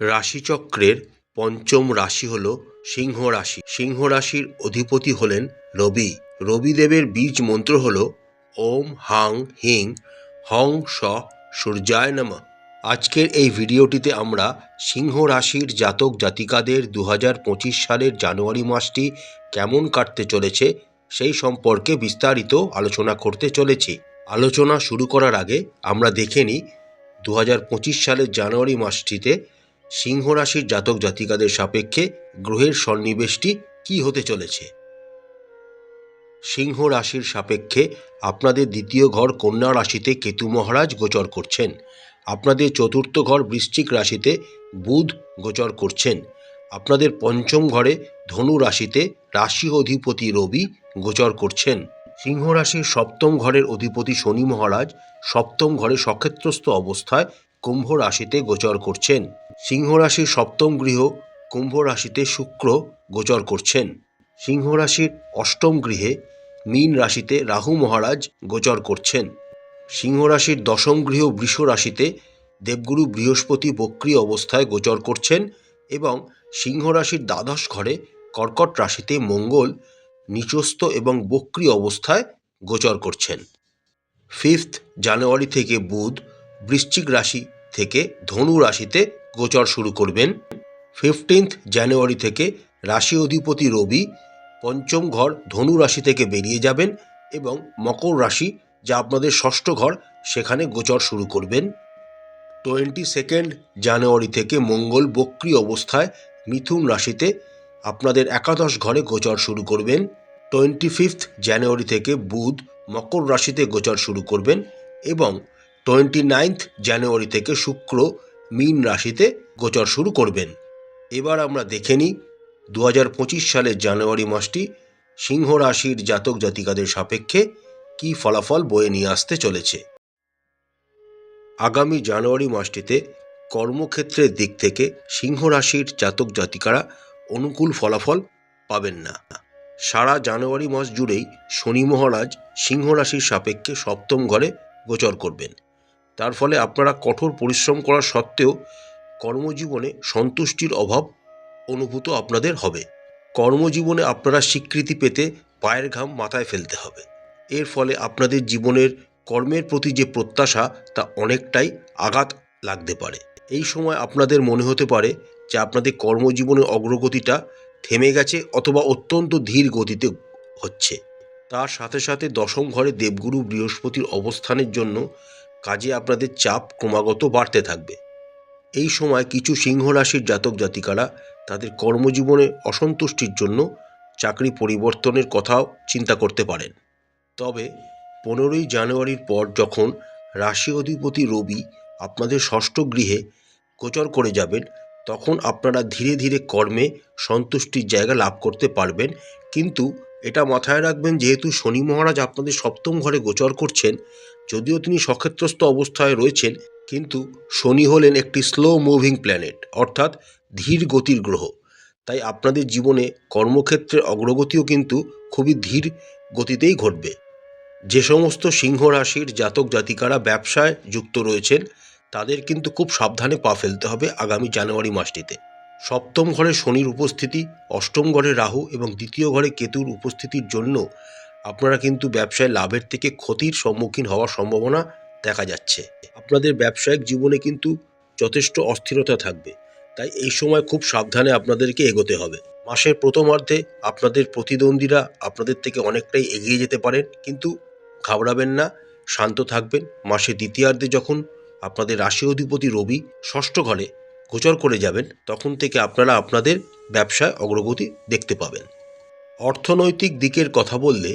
রাশিচক্রের পঞ্চম রাশি হল সিংহ রাশি। সিংহ রাশির অধিপতি হলেন রবি। রবিদেবের বীজ মন্ত্র হল ওম হাং হিং হং স সূর্যায় নমঃ। আজকের এই ভিডিওটিতে আমরা সিংহ রাশির জাতক জাতিকাদের 2025 সালের জানুয়ারি মাসটি কেমন কাটতে চলেছে সেই সম্পর্কে বিস্তারিত আলোচনা করতে চলেছি। আলোচনা শুরু করার আগে আমরা দেখে নিই 2025 সালের জানুয়ারি মাসটিতে সিংহ রাশির জাতক জাতিকাদের সাপেক্ষে গ্রহের সন্নিবেশটি কি হতে চলেছে। সিংহ রাশির সাপেক্ষে আপনাদের দ্বিতীয় ঘর কন্যা রাশিতে কেতু মহারাজ গোচর করছেন। আপনাদের চতুর্থ ঘর বৃশ্চিক রাশিতে বুধ গোচর করছেন। আপনাদের পঞ্চম ঘরে ধনু রাশিতে রাশি অধিপতি রবি গোচর করছেন। সিংহ রাশির সপ্তম ঘরের অধিপতি শনি মহারাজ সপ্তম ঘরে সক্ষেত্রস্থ অবস্থায় কুম্ভ রাশিতে গোচর করছেন। সিংহ রাশির সপ্তম গৃহ কুম্ভ রাশিতে শুক্র গোচর করছেন। সিংহ রাশির অষ্টম গৃহে মীন রাশিতে রাহু মহারাজ গোচর করছেন। সিংহ রাশির দশম গৃহ বৃষ রাশিতে দেবগুরু বৃহস্পতি বক্রী অবস্থায় গোচর করছেন এবং সিংহ রাশির দ্বাদশ ঘরে কর্কট রাশিতে মঙ্গল নিচস্থ এবং বক্রী অবস্থায় গোচর করছেন। 5 জানুয়ারি থেকে বুধ বৃশ্চিক রাশি থেকে ধনু রাশিতে গোচর শুরু করবেন। 15 জানুয়ারি থেকে রাশি অধিপতি রবি পঞ্চম ঘর ধনু রাশি থেকে বেরিয়ে যাবেন এবং মকর রাশি, যা আপনাদের ষষ্ঠ ঘর, সেখানে গোচর শুরু করবেন। 22 জানুয়ারি থেকে মঙ্গল বক্রী অবস্থায় মিথুন রাশিতে আপনাদের একাদশ ঘরে গোচর শুরু করবেন। 25 জানুয়ারি থেকে বুধ মকর রাশিতে গোচর শুরু করবেন এবং 29 জানুয়ারি থেকে শুক্র মীন রাশিতে গোচর শুরু করবেন। এবার আমরা দেখে নিই 2025 সালের জানুয়ারি মাসটি সিংহ রাশির জাতক জাতিকাদের সাপেক্ষে কী ফলাফল বয়ে নিয়ে আসতে চলেছে। আগামী জানুয়ারি মাসটিতে কর্মক্ষেত্রের দিক থেকে সিংহ রাশির জাতক জাতিকারা অনুকূল ফলাফল পাবেন না। সারা জানুয়ারি মাস জুড়েই শনি মহারাজ সিংহ রাশির সাপেক্ষে সপ্তম ঘরে গোচর করবেন। তার ফলে আপনারা কঠোর পরিশ্রম করা সত্ত্বেও কর্মজীবনে সন্তুষ্টির অভাব অনুভূত আপনাদের হবে। কর্মজীবনে আপনারা স্বীকৃতি পেতে পায়ের ঘাম মাথায় ফেলতে হবে। এর ফলে আপনাদের জীবনের কর্মের প্রতি যে প্রত্যাশা তা অনেকটাই আঘাত লাগতে পারে। এই সময় আপনাদের মনে হতে পারে যে আপনাদের কর্মজীবনের অগ্রগতিটা থেমে গেছে অথবা অত্যন্ত ধীর গতিতে হচ্ছে। তার সাথে সাথে দশম ঘরে দেবগুরু বৃহস্পতির অবস্থানের জন্য কাজে আপনাদের চাপ ক্রমাগত বাড়তে থাকবে। এই সময় কিছু সিংহ রাশির জাতক জাতিকারা তাদের কর্মজীবনে অসন্তুষ্টির জন্য চাকরি পরিবর্তনের কথাও চিন্তা করতে পারেন। তবে 15 জানুয়ারির পর যখন রাশি অধিপতি রবি আপনাদের ষষ্ঠ গৃহে গোচর করে যাবেন, তখন আপনারা ধীরে ধীরে কর্মে সন্তুষ্টির জায়গা লাভ করতে পারবেন। কিন্তু এটা মাথায় রাখবেন, যেহেতু শনি মহারাজ আপনাদের সপ্তম ঘরে গোচর করছেন, যদিও তিনি সক্ষেত্রস্থ অবস্থায় রয়েছেন, কিন্তু শনি হলেন একটি স্লো মুভিং প্ল্যানেট, অর্থাৎ ধীর গতির গ্রহ। তাই আপনাদের জীবনে কর্মক্ষেত্রে অগ্রগতিও কিন্তু খুবই ধীর গতিতেই ঘটবে। যে সমস্ত সিংহ রাশির জাতক জাতিকারা ব্যবসায় যুক্ত রয়েছেন, তাদের কিন্তু খুব সাবধানে পা ফেলতে হবে আগামী জানুয়ারি মাসটিতে। সপ্তম ঘরে শনির উপস্থিতি, অষ্টম ঘরে রাহু এবং দ্বিতীয় ঘরে কেতুর উপস্থিতির জন্য আপনারা কিন্তু ব্যবসায় লাভের থেকে ক্ষতির সম্মুখীন হওয়ার সম্ভাবনা দেখা যাচ্ছে। আপনাদের ব্যবসায়িক জীবনে কিন্তু যথেষ্ট অস্থিরতা থাকবে, তাই এই সময় খুব সাবধানে আপনাদেরকে এগোতে হবে। মাসের প্রথমার্ধে আপনাদের প্রতিদ্বন্দ্বীরা আপনাদের থেকে অনেকটাই এগিয়ে যেতে পারেন, কিন্তু ঘাবড়াবেন না, শান্ত থাকবেন। মাসের দ্বিতীয়ার্ধে যখন আপনাদের রাশি অধিপতি রবি ষষ্ঠ ঘরে গোচর করে যাবেন, তখন থেকে আপনারা আপনাদের ব্যবসায় অগ্রগতি দেখতে পাবেন। অর্থনৈতিক দিকের কথা বললে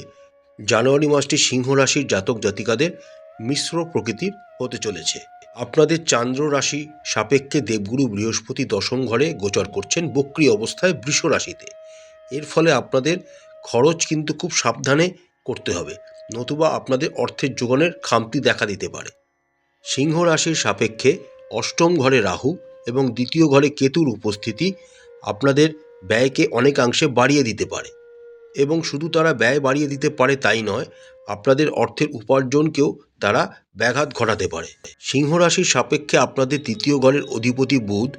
জানুয়ারি মাসটি সিংহ রাশির জাতক জাতিকাদের মিশ্র প্রকৃতির হতে চলেছে। আপনাদের চান্দ্র রাশি সাপেক্ষে দেবগুরু বৃহস্পতি দশম ঘরে গোচর করছেন বক্রী অবস্থায় বৃষ রাশিতে। এর ফলে আপনাদের খরচ কিন্তু খুব সাবধানে করতে হবে, নতুবা আপনাদের অর্থের যোগানের খামতি দেখা দিতে পারে। সিংহ রাশির সাপেক্ষে অষ্টম ঘরে রাহু এবং দ্বিতীয় ঘরে কেতুর উপস্থিতি আপনাদের ব্যয়কে অনেকাংশে বাড়িয়ে দিতে পারে, এবং শুধু তারা ব্যয় বাড়িয়ে দিতে পারে তাই নয়, আপনাদের অর্থের উপার্জনকেও তারা ব্যাঘাত ঘটাতে পারে। সিংহ রাশির সাপেক্ষে আপনাদের তৃতীয় ঘরের অধিপতি বুধ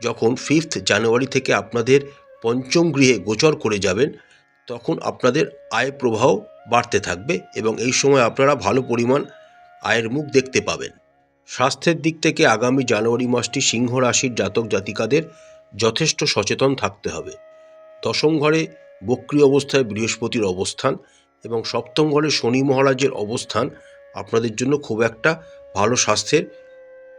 যখন 5th জানুয়ারি থেকে আপনাদের পঞ্চম গৃহে গোচর করে যাবেন, তখন আপনাদের আয় প্রবাহ বাড়তে থাকবে এবং এই সময় আপনারা ভালো পরিমাণ আয়ের মুখ দেখতে পাবেন। স্বাস্থ্যের দিক থেকে আগামী জানুয়ারি মাসটি সিংহ রাশির জাতক জাতিকাদের যথেষ্ট সচেতন থাকতে হবে। দশম ঘরে বক্রী অবস্থায় বৃহস্পতির অবস্থান এবং সপ্তম ঘরে শনি মহারাজের অবস্থান আপনাদের জন্য খুব একটা ভালো স্বাস্থ্যের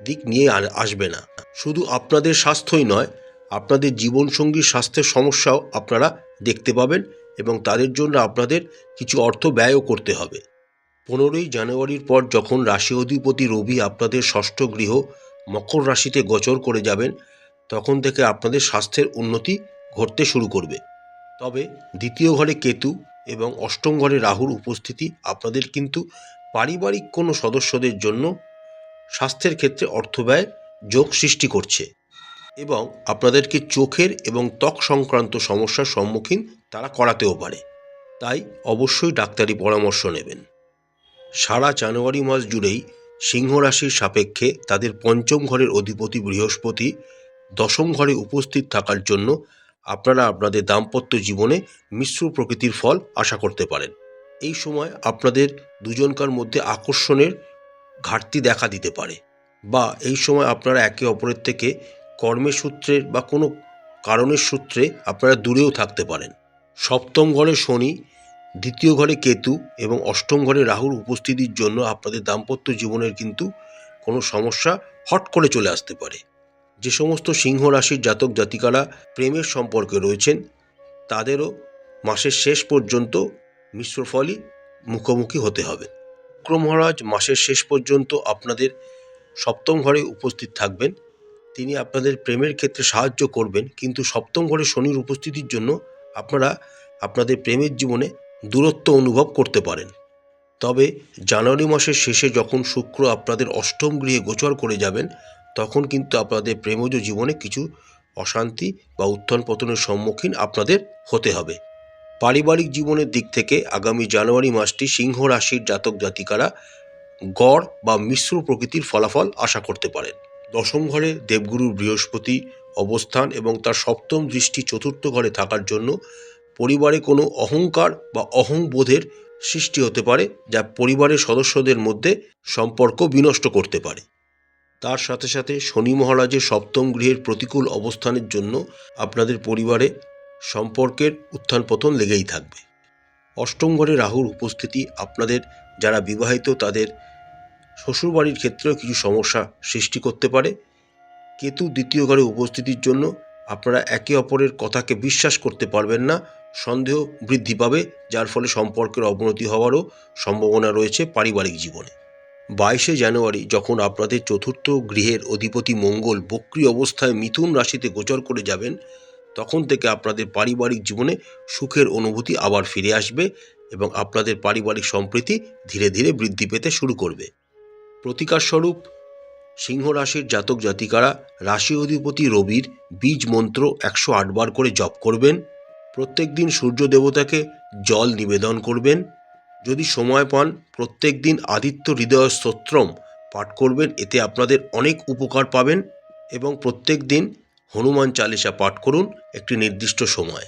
দিক নিয়ে আসবে না। শুধু আপনাদের স্বাস্থ্যই নয়, আপনাদের জীবনসঙ্গীর স্বাস্থ্যের সমস্যাও আপনারা দেখতে পাবেন এবং তাদের জন্য আপনাদের কিছু অর্থ ব্যয়ও করতে হবে। 15ই জানুয়ারির পর যখন রাশি অধিপতি রবি আপনাদের ষষ্ঠ গৃহ মকর রাশিতে গোচর করে যাবেন, তখন থেকে আপনাদের স্বাস্থ্যের উন্নতি ঘটতে শুরু করবে। তবে দ্বিতীয় ঘরে কেতু এবং অষ্টম ঘরে রাহুর উপস্থিতি আপনাদের কিন্তু পারিবারিক কোনো সদস্যদের জন্য স্বাস্থ্যের ক্ষেত্রে অর্থব্যয় যোগ সৃষ্টি করছে এবং আপনাদেরকে চোখের এবং ত্বক সংক্রান্ত সমস্যার সম্মুখীন তারা করাতেও পারে। তাই অবশ্যই ডাক্তারি পরামর্শ নেবেন। সারা জানুয়ারি মাস জুড়েই সিংহ রাশির সাপেক্ষে তাদের পঞ্চম ঘরের অধিপতি বৃহস্পতি দশম ঘরে উপস্থিত থাকার জন্য আপনারা আপনাদের দাম্পত্য জীবনে মিশ্র প্রকৃতির ফল আশা করতে পারেন। এই সময় আপনাদের দুজনকার মধ্যে আকর্ষণের ঘাটতি দেখা দিতে পারে বা এই সময় আপনারা একে অপরের থেকে কর্মের সূত্রে বা কোনো কারণের সূত্রে আপনারা দূরেও থাকতে পারেন। সপ্তম ঘরে শনি, দ্বিতীয় ঘরে কেতু এবং অষ্টম ঘরে রাহুর উপস্থিতির জন্য আপনাদের দাম্পত্য জীবনের কিন্তু কোনো সমস্যা হট করে চলে আসতে পারে। যে সমস্ত সিংহ রাশির জাতক জাতিকারা প্রেমের সম্পর্কে রয়েছেন, তাদেরও মাসের শেষ পর্যন্ত মিশ্র ফলই মুখোমুখি হতে হবে। শুক্র মহারাজ মাসের শেষ পর্যন্ত আপনাদের সপ্তম ঘরে উপস্থিত থাকবেন। তিনি আপনাদের প্রেমের ক্ষেত্রে সাহায্য করবেন, কিন্তু সপ্তম ঘরে শনির উপস্থিতির জন্য আপনারা আপনাদের প্রেমের জীবনে দূরত্ব অনুভব করতে পারেন। তবে জানুয়ারি মাসের শেষে যখন শুক্র আপনাদের অষ্টম গৃহে গোচর করে যাবেন, তখন কিন্তু আপনাদের প্রেমজ জীবনে কিছু অশান্তি বা উত্থান পতনের সম্মুখীন আপনাদের হতে হবে। পারিবারিক জীবনের দিক থেকে আগামী জানুয়ারি মাসটি সিংহ রাশির জাতক জাতিকারা গড় বা মিশ্র প্রকৃতির ফলাফল আশা করতে পারেন। দশম ঘরে দেবগুরু বৃহস্পতি অবস্থান এবং তার সপ্তম দৃষ্টি চতুর্থ ঘরে থাকার জন্য পরিবারে কোনো অহংকার বা অহংবোধের সৃষ্টি হতে পারে, যা পরিবারের সদস্যদের মধ্যে সম্পর্ক বিনষ্ট করতে পারে। তার সাথে সাথে শনি মহারাজের সপ্তম গৃহের প্রতিকূল অবস্থানের জন্য আপনাদের পরিবারে সম্পর্কের উত্থান পতন লেগেই থাকবে। অষ্টম ঘরে রাহুর উপস্থিতি আপনাদের যারা বিবাহিত তাদের শ্বশুরবাড়ির ক্ষেত্রেও কিছু সমস্যা সৃষ্টি করতে পারে। কেতু দ্বিতীয় ঘরে উপস্থিতির জন্য আপনারা একে অপরের কথাকে বিশ্বাস করতে পারবেন না, সন্দেহ বৃদ্ধি পাবে, যার ফলে সম্পর্কের অবনতি হওয়ারও সম্ভাবনা রয়েছে পারিবারিক জীবনে। 22শে জানুয়ারি যখন আপনাদের চতুর্থ গৃহের অধিপতি মঙ্গল বক্রী অবস্থায় মিথুন রাশিতে গোচর করে যাবেন, তখন থেকে আপনাদের পারিবারিক জীবনে সুখের অনুভূতি আবার ফিরে আসবে এবং আপনাদের পারিবারিক সম্প্রীতি ধীরে ধীরে বৃদ্ধি পেতে শুরু করবে। প্রতিকারস্বরূপ সিংহ রাশির জাতক জাতিকারা রাশি অধিপতি রবির বীজ মন্ত্র 108 বার করে জপ করবেন। প্রত্যেক দিন সূর্য দেবতাকে জল নিবেদন করবেন। যদি সময় পান প্রত্যেক দিন আদিত্য হৃদয় স্তোত্রম পাঠ করবেন, এতে আপনাদের অনেক উপকার পাবেন। এবং প্রত্যেক দিন হনুমান চালিসা পাঠ করুন একটি নির্দিষ্ট সময়।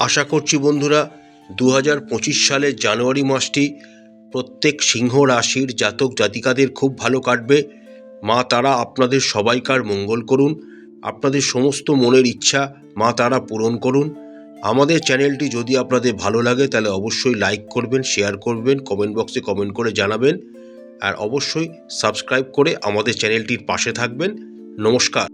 আশা করছি বন্ধুরা 2025 সালের জানুয়ারি মাসটি প্রত্যেক সিংহ রাশির জাতক জাতিকাদের খুব ভালো কাটবে। মা তারা আপনাদের সবাইকার মঙ্গল করুন, আপনাদের সমস্ত মনের ইচ্ছা মা তারা পূরণ করুন। আমাদের চ্যানেলটি যদি আপনাদের ভালো লাগে তাহলে অবশ্যই লাইক করবেন, শেয়ার করবেন, কমেন্ট বক্সে কমেন্ট করে জানাবেন আর অবশ্যই সাবস্ক্রাইব করে আমাদের চ্যানেলটির পাশে থাকবেন। নমস্কার।